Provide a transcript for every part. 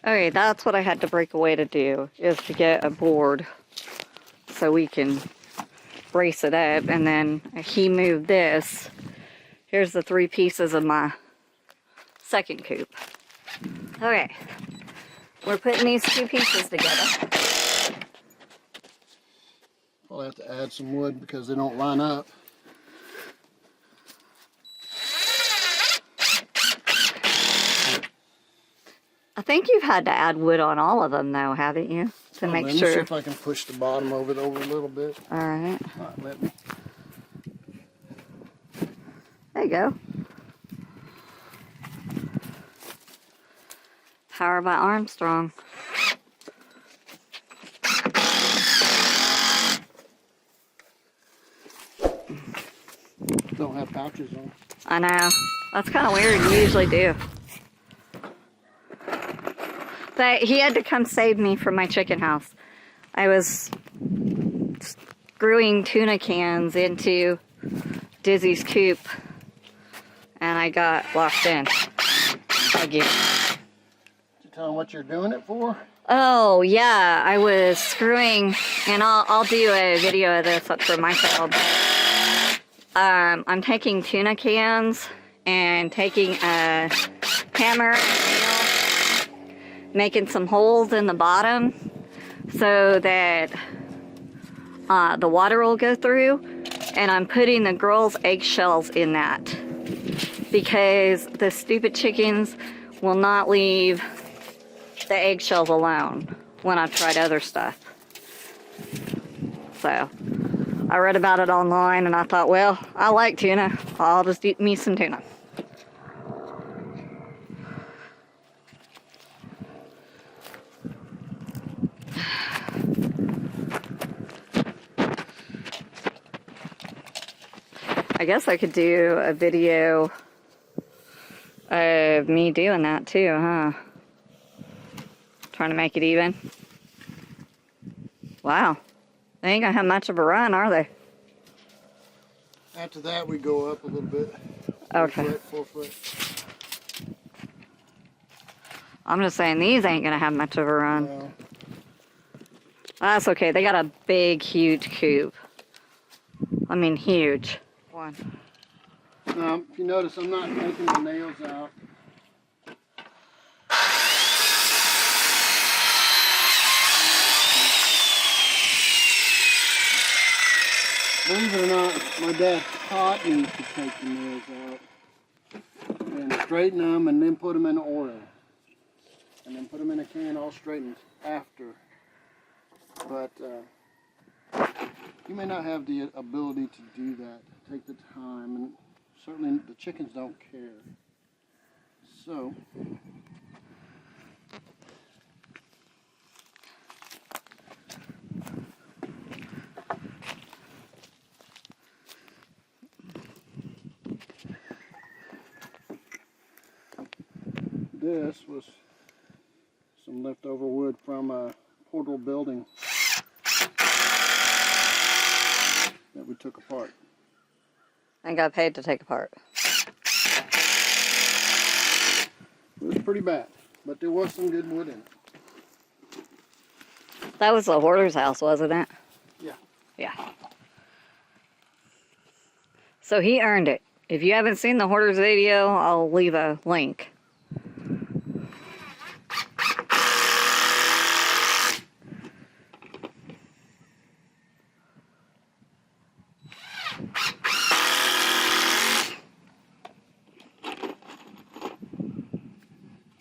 Okay, that's what I had to break away to do, is to get a board so we can brace it up, and then he moved this. Here's the 3 pieces of my second coop. Okay, we're putting these 2 pieces together. I'll have to add some wood because they don't line up. I think you've had to add wood on all of them though, haven't you? To make Let me sure. see if I can push the bottom of it over a little bit. Alright. Alright, let me. There you go. Power by Armstrong. Don't have pouches on. I know. That's kind of weird. You usually do. But he had to come save me from my chicken house. I was screwing tuna cans into Dizzy's coop, and I got locked in. Again. Did you tell him what you're doing it for? Oh yeah, I was screwing, and I'll do a video of this up for my channel. I'm taking tuna cans and taking a hammer and nail, making some holes in the bottom so that the water will go through, and I'm putting the girls' eggshells in that because the stupid chickens will not leave the eggshells alone when I've tried other stuff. So I read about it online and I thought, well, I like tuna. I'll just eat me some tuna. I guess I could do a video of me doing that too, huh? Trying to make it even. Wow. They ain't gonna have much of a run, are they? After that, we go up a little bit. Okay. 4 foot. I'm just saying these ain't gonna have much of a run. No. That's okay. They got a big, huge coop. I mean, huge. One. Now, if you notice, I'm not taking the nails out. Believe it or not, my dad taught me to take the nails out and straighten them and then put them in oil. And then put them in a can all straightened after. But you may not have the ability to do that. Take the time, and certainly the chickens don't care. So, this was some leftover wood from a portal building that we took apart. And got paid to take apart. It was pretty bad, but there was some good wood in it. That was the Hoarders house, wasn't it? Yeah. Yeah. So he earned it. If you haven't seen the Hoarders video, I'll leave a link.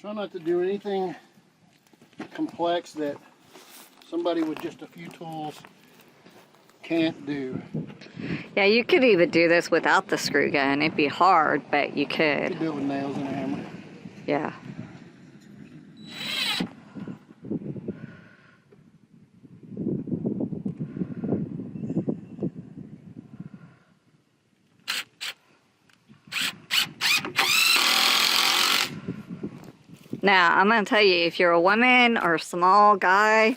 Try not to do anything complex that somebody with just a few tools can't do. Yeah, you could even do this without the screw gun. It'd be hard, but you You could. could do it with nails and a hammer. Yeah. Now, I'm going to tell you, if you're a woman or a small guy,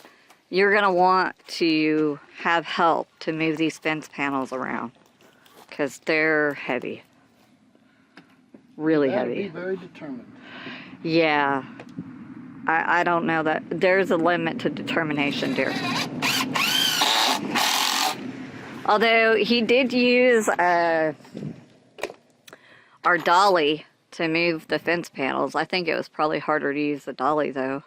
you're going to want to have help to move these fence panels around because they're heavy. Really heavy. Be very determined. Yeah. I don't know that. There's a limit to determination, dear. Although he did use our dolly to move the fence panels. I think it was probably harder to use the dolly though.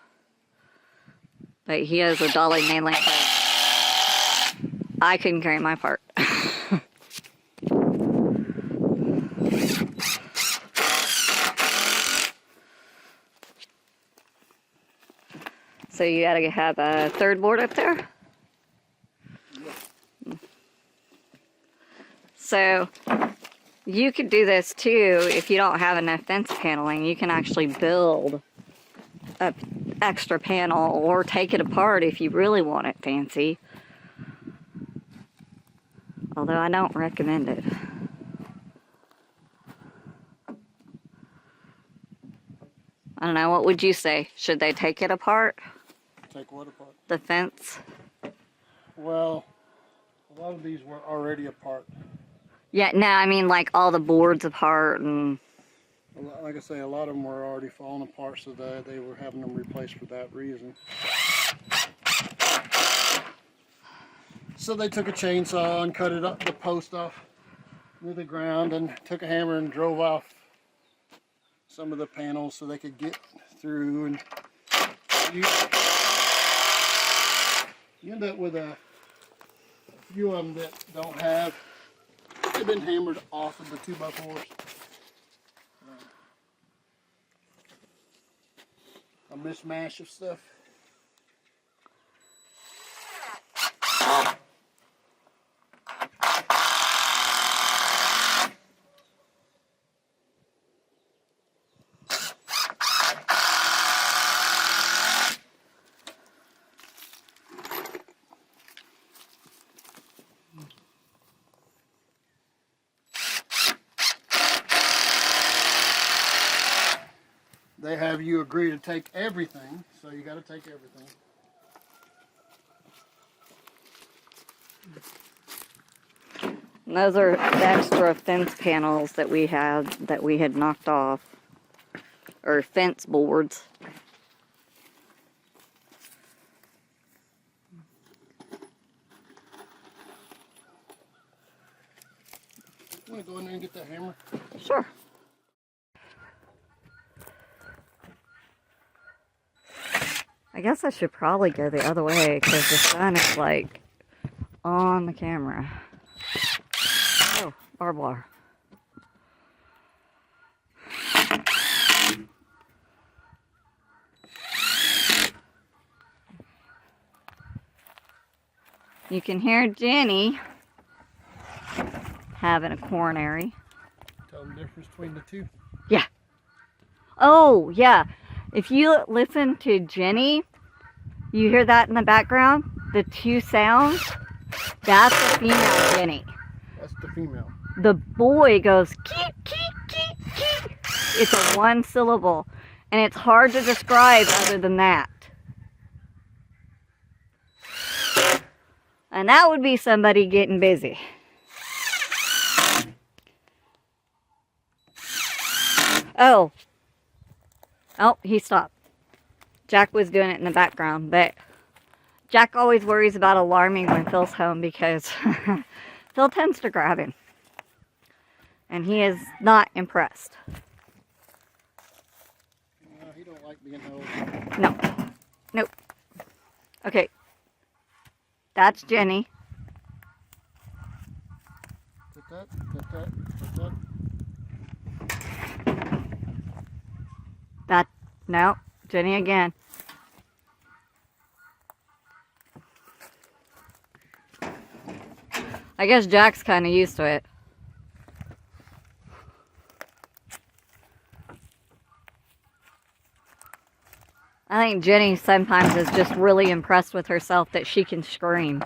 But he has a dolly mainly because I couldn't carry my part. So you gotta have a third board up there? So you could do this too if you don't have enough fence paneling. You can actually build an extra panel or take it apart if you really want it fancy. Although I don't recommend it. I don't know, what would you say? Should they take it apart? Take what apart? The fence? Well, a lot of these were already apart. Yeah, no, I mean like all the boards apart and... Like I say, a lot of them were already falling apart, so that they were having them replaced for that reason. So they took a chainsaw and cut it up, the post off with the ground, and took a hammer and drove off some of the panels so they could get through. And you end up with a few of them that don't have. They've been hammered off of the 2x4s. A mishmash of stuff. They have you agree to take everything, so you got to take everything. And those are the extra fence panels that we had knocked off, or fence boards. You want to go in there and get that hammer? Sure. I guess I should probably go the other way because the sun is like on the camera. Oh, barbed wire. You can hear Jenny having a coronary. Tell them the difference between the two. Yeah. Oh, yeah. If you listen to Jenny, you hear that in the background? The two sounds? That's the female Jenny. That's the female. The boy goes, keep, keep, keep, keep. It's a one syllable. And it's hard to describe other than that. And that would be somebody getting busy. Oh. Oh, he stopped. Jack was doing it in the background, but Jack always worries about alarming when Phil's home because Phil tends to grab him. And he is not impressed. No, he don't like being held. No. Nope. Okay. That's Jenny. Take that, take that, take that. That, no, Jenny again. I guess Jack's kind of used to it. I think Jenny sometimes is just really impressed with herself that she can scream.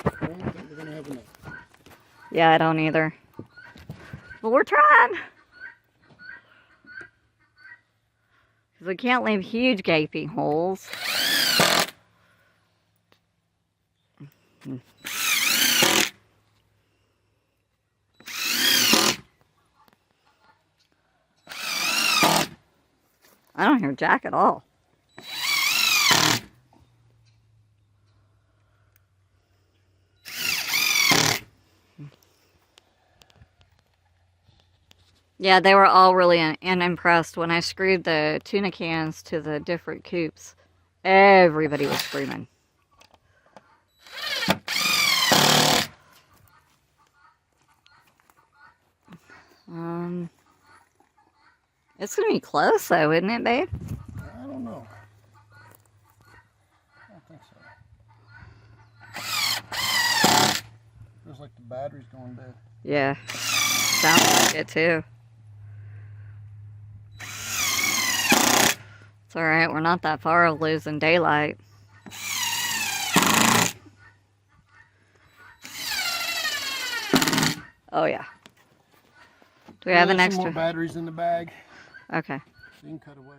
I don't think we're gonna have enough. Yeah, I don't either. But we're trying. Because we can't leave huge gaping holes. I don't hear Jack at all. Yeah, they were all really unimpressed when I screwed the tuna cans to the different coops. Everybody was screaming. It's gonna be close though, isn't it, babe? I don't know. I don't think so. Feels like the battery's going dead. Yeah, sounds like it too. It's alright, we're not that far of losing daylight. Oh yeah. Do we have an extra? Some more batteries in the bag. Okay. So you can cut away.